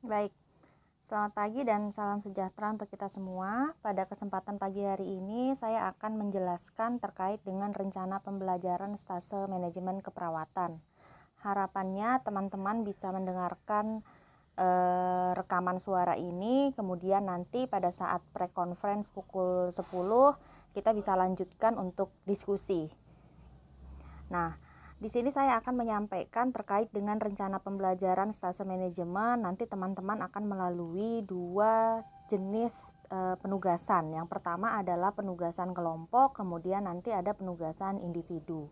Baik, selamat pagi dan salam sejahtera untuk kita semua. Pada kesempatan pagi hari ini, saya akan menjelaskan terkait dengan rencana pembelajaran stase manajemen keperawatan. Harapannya teman-teman bisa mendengarkan rekaman suara ini, kemudian nanti pada saat pre-conference pukul 10, kita bisa lanjutkan untuk diskusi. Nah, di sini saya akan menyampaikan terkait dengan rencana pembelajaran stase manajemen. Nanti teman-teman akan melalui dua jenis penugasan. Yang pertama adalah penugasan kelompok, kemudian nanti ada penugasan individu.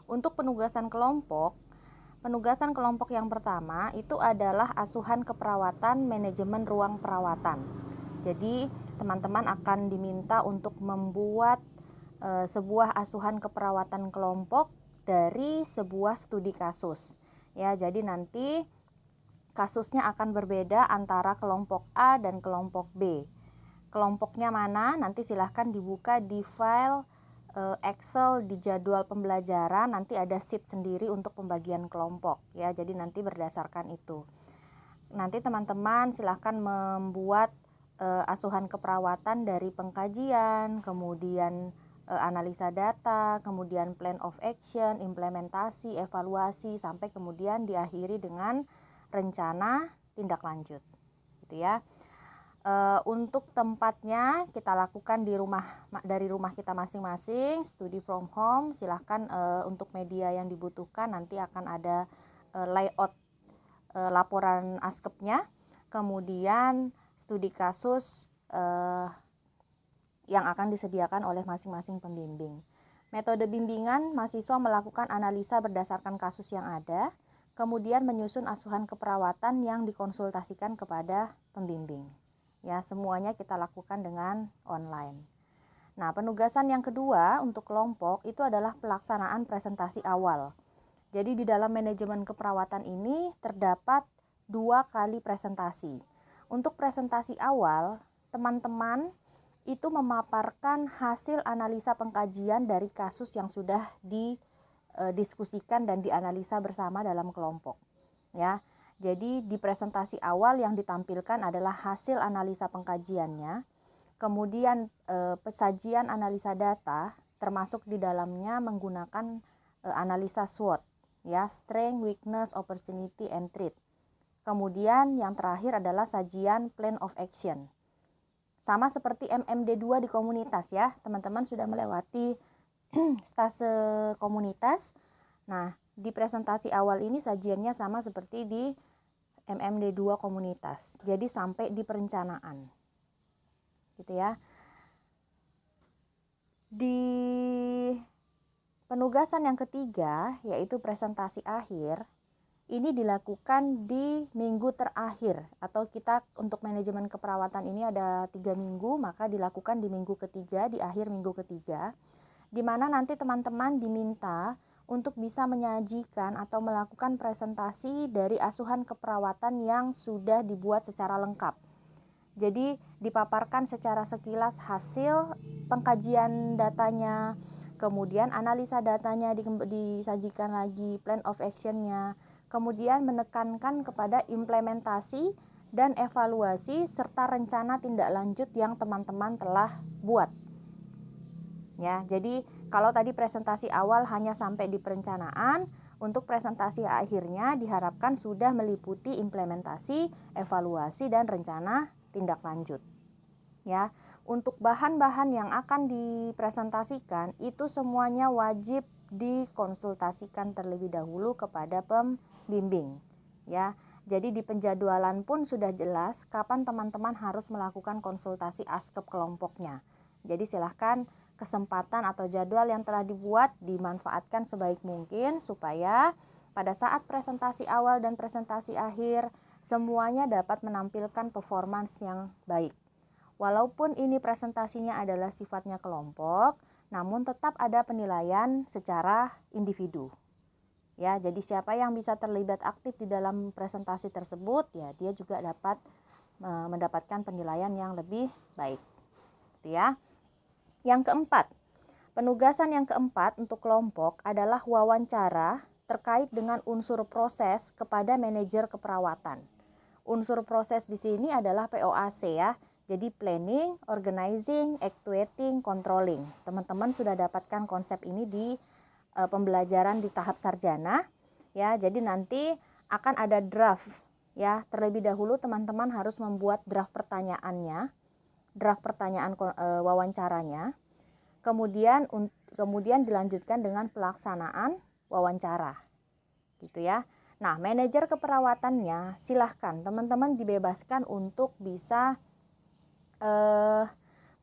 Untuk penugasan kelompok yang pertama itu adalah asuhan keperawatan manajemen ruang perawatan. Jadi, teman-teman akan diminta untuk membuat sebuah asuhan keperawatan kelompok dari sebuah studi kasus. Ya, jadi nanti kasusnya akan berbeda antara kelompok A dan kelompok B. Kelompoknya mana? Nanti silahkan dibuka di file Excel di jadwal pembelajaran, nanti ada sheet sendiri untuk pembagian kelompok ya. Jadi nanti berdasarkan itu. Nanti teman-teman silahkan membuat asuhan keperawatan dari pengkajian, kemudian analisa data, kemudian plan of action, implementasi, evaluasi, sampai kemudian diakhiri dengan rencana tindak lanjut, gitu ya. Untuk tempatnya kita lakukan dari rumah kita masing-masing, study from home. Silahkan untuk media yang dibutuhkan nanti akan ada layout laporan askepnya, kemudian studi kasus yang akan disediakan oleh masing-masing pembimbing. Metode bimbingan, mahasiswa melakukan analisa berdasarkan kasus yang ada, kemudian menyusun asuhan keperawatan yang dikonsultasikan kepada pembimbing. Ya, semuanya kita lakukan dengan online. Nah, penugasan yang kedua untuk kelompok itu adalah pelaksanaan presentasi awal. Jadi di dalam manajemen keperawatan ini terdapat 2 kali presentasi. Untuk presentasi awal, teman-teman itu memaparkan hasil analisa pengkajian dari kasus yang sudah didiskusikan dan dianalisa bersama dalam kelompok. Ya, jadi di presentasi awal yang ditampilkan adalah hasil analisa pengkajiannya, kemudian pesajian analisa data, termasuk di dalamnya menggunakan analisa SWOT, ya, strength, weakness, opportunity, and threat. Kemudian yang terakhir adalah sajian plan of action. Sama seperti MMD2 di komunitas ya, teman-teman sudah melewati stase komunitas. Nah, di presentasi awal ini sajiannya sama seperti di MMD2 komunitas. Jadi sampai di perencanaan. Gitu ya. Di penugasan yang ketiga, yaitu presentasi akhir, ini dilakukan di minggu terakhir, atau kita untuk manajemen keperawatan ini ada 3 minggu, maka dilakukan di minggu ketiga, di akhir minggu ketiga, di mana nanti teman-teman diminta untuk bisa menyajikan atau melakukan presentasi dari asuhan keperawatan yang sudah dibuat secara lengkap. Jadi dipaparkan secara sekilas hasil pengkajian datanya, kemudian analisa datanya disajikan lagi, plan of action-nya, kemudian menekankan kepada implementasi dan evaluasi serta rencana tindak lanjut yang teman-teman telah buat. Ya, jadi kalau tadi presentasi awal hanya sampai di perencanaan, untuk presentasi akhirnya diharapkan sudah meliputi implementasi, evaluasi, dan rencana tindak lanjut. Ya, untuk bahan-bahan yang akan dipresentasikan itu semuanya wajib dikonsultasikan terlebih dahulu kepada pembimbing. Ya, jadi di penjadwalan pun sudah jelas kapan teman-teman harus melakukan konsultasi askep kelompoknya. Jadi silahkan kesempatan atau jadwal yang telah dibuat dimanfaatkan sebaik mungkin supaya pada saat presentasi awal dan presentasi akhir semuanya dapat menampilkan performance yang baik. Walaupun ini presentasinya adalah sifatnya kelompok, namun tetap ada penilaian secara individu. Ya, jadi siapa yang bisa terlibat aktif di dalam presentasi tersebut, ya dia juga dapat mendapatkan penilaian yang lebih baik. Gitu ya. Yang keempat, penugasan yang keempat untuk kelompok adalah wawancara terkait dengan unsur proses kepada manajer keperawatan. Unsur proses di sini adalah POAC ya. Jadi planning, organizing, actuating, controlling. Teman-teman sudah dapatkan konsep ini di pembelajaran di tahap sarjana ya. Jadi nanti akan ada draft ya. Terlebih dahulu teman-teman harus membuat draft pertanyaannya, draft pertanyaan wawancaranya. Kemudian dilanjutkan dengan pelaksanaan wawancara. Gitu ya. Nah, manajer keperawatannya silahkan teman-teman dibebaskan untuk bisa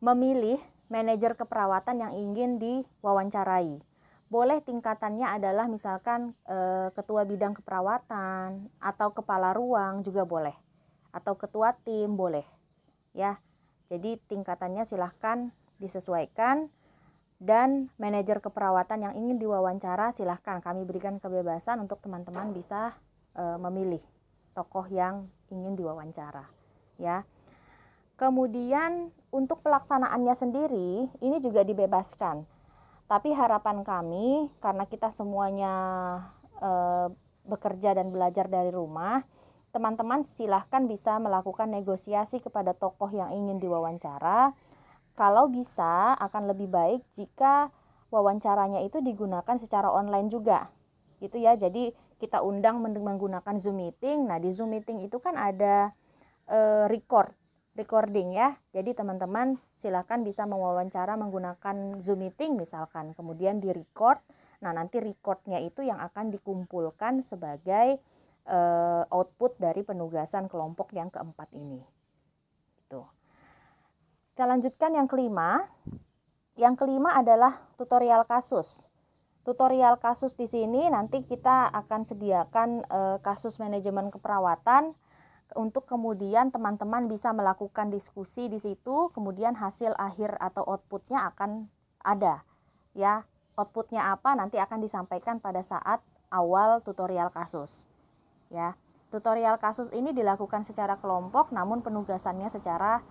memilih manajer keperawatan yang ingin diwawancarai. Boleh tingkatannya adalah misalkan ketua bidang keperawatan atau kepala ruang juga boleh, atau ketua tim boleh ya. Jadi tingkatannya silahkan disesuaikan, dan manajer keperawatan yang ingin diwawancara silahkan kami berikan kebebasan untuk teman-teman bisa memilih tokoh yang ingin diwawancara ya. Kemudian untuk pelaksanaannya sendiri ini juga dibebaskan. Tapi harapan kami karena kita semuanya bekerja dan belajar dari rumah, teman-teman silahkan bisa melakukan negosiasi kepada tokoh yang ingin diwawancara. Kalau bisa akan lebih baik jika wawancaranya itu digunakan secara online juga. Gitu ya. Jadi kita undang menggunakan Zoom meeting. Nah, di Zoom meeting itu kan ada recording ya. Jadi teman-teman silakan bisa mewawancara menggunakan Zoom meeting misalkan, kemudian di record. Nah, nanti recordnya itu yang akan dikumpulkan sebagai output dari penugasan kelompok yang keempat ini. Gitu. Kita lanjutkan yang kelima. Yang kelima adalah tutorial kasus. Tutorial kasus di sini nanti kita akan sediakan kasus manajemen keperawatan untuk kemudian teman-teman bisa melakukan diskusi di situ, kemudian hasil akhir atau outputnya akan ada ya. Outputnya apa nanti akan disampaikan pada saat awal tutorial kasus ya. Tutorial kasus ini dilakukan secara kelompok, namun penugasannya secara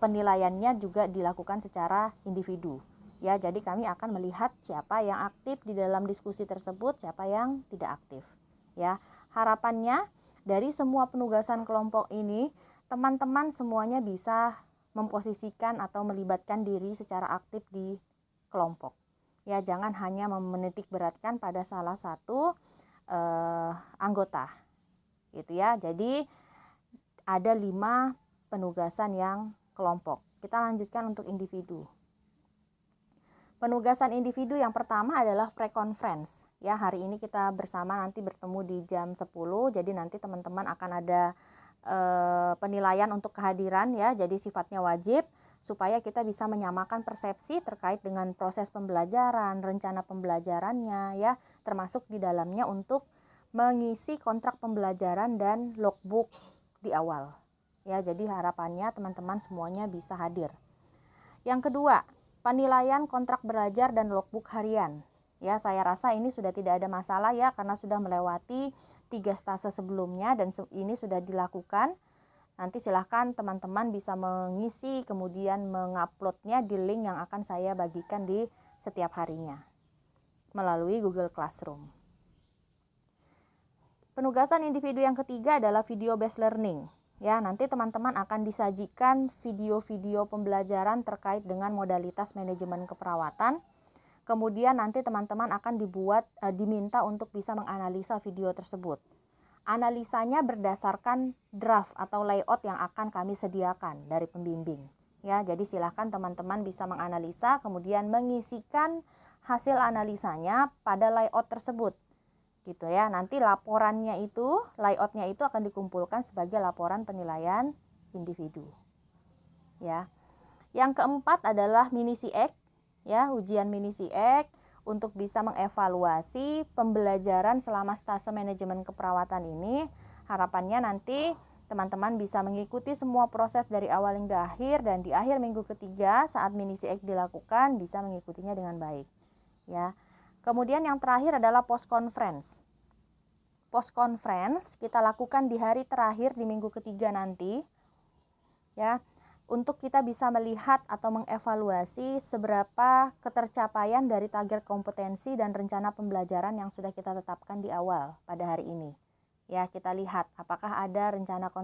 penilaiannya juga dilakukan secara individu ya. Jadi kami akan melihat siapa yang aktif di dalam diskusi tersebut, siapa yang tidak aktif ya. Harapannya dari semua penugasan kelompok ini, teman-teman semuanya bisa memposisikan atau melibatkan diri secara aktif di kelompok. Ya, jangan hanya menitik beratkan pada salah satu anggota. Gitu ya. Jadi ada 5 penugasan yang kelompok. Kita lanjutkan untuk individu. Penugasan individu yang pertama adalah pre-conference. Ya, hari ini kita bersama nanti bertemu di jam 10. Jadi nanti teman-teman akan ada penilaian untuk kehadiran ya. Jadi sifatnya wajib supaya kita bisa menyamakan persepsi terkait dengan proses pembelajaran, rencana pembelajarannya ya, termasuk di dalamnya untuk mengisi kontrak pembelajaran dan logbook di awal. Ya, jadi harapannya teman-teman semuanya bisa hadir. Yang kedua, penilaian kontrak belajar dan logbook harian. Ya, saya rasa ini sudah tidak ada masalah ya, karena sudah melewati 3 stase sebelumnya dan ini sudah dilakukan. Nanti silahkan teman-teman bisa mengisi kemudian menguploadnya di link yang akan saya bagikan di setiap harinya melalui Google Classroom. Penugasan individu yang ketiga adalah video based learning. Ya, nanti teman-teman akan disajikan video-video pembelajaran terkait dengan modalitas manajemen keperawatan. Kemudian nanti teman-teman akan diminta untuk bisa menganalisa video tersebut. Analisanya berdasarkan draft atau layout yang akan kami sediakan dari pembimbing. Ya, jadi silakan teman-teman bisa menganalisa kemudian mengisikan hasil analisanya pada layout tersebut. Gitu ya. Nanti laporannya itu, layoutnya itu akan dikumpulkan sebagai laporan penilaian individu. Ya. Yang keempat adalah mini CX, ya, ujian mini CX untuk bisa mengevaluasi pembelajaran selama stase manajemen keperawatan ini. Harapannya nanti teman-teman bisa mengikuti semua proses dari awal hingga akhir, dan di akhir minggu ketiga saat mini CX dilakukan bisa mengikutinya dengan baik. Ya. Kemudian yang terakhir adalah post conference. Post conference kita lakukan di hari terakhir di minggu ketiga nanti. Ya, untuk kita bisa melihat atau mengevaluasi seberapa ketercapaian dari target kompetensi dan rencana pembelajaran yang sudah kita tetapkan di awal pada hari ini. Ya, kita lihat apakah ada rencana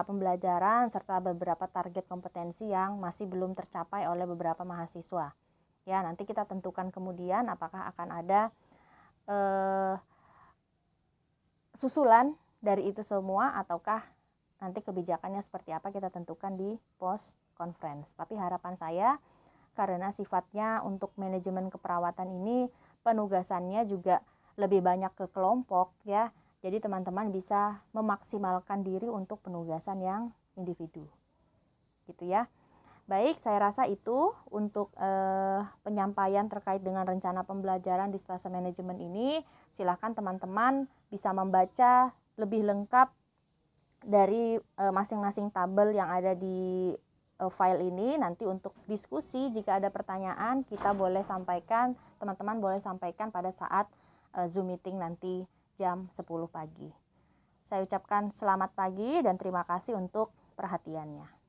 pembelajaran serta beberapa target kompetensi yang masih belum tercapai oleh beberapa mahasiswa. Ya, nanti kita tentukan kemudian apakah akan ada susulan dari itu semua ataukah nanti kebijakannya seperti apa kita tentukan di post conference. Tapi harapan saya karena sifatnya untuk manajemen keperawatan ini penugasannya juga lebih banyak ke kelompok ya. Jadi teman-teman bisa memaksimalkan diri untuk penugasan yang individu. Gitu ya. Baik, saya rasa itu untuk penyampaian terkait dengan rencana pembelajaran di stase manajemen ini. Silakan teman-teman bisa membaca lebih lengkap dari masing-masing tabel yang ada di file ini. Nanti untuk diskusi jika ada pertanyaan kita boleh sampaikan, teman-teman boleh sampaikan pada saat Zoom meeting nanti jam 10 pagi. Saya ucapkan selamat pagi dan terima kasih untuk perhatiannya.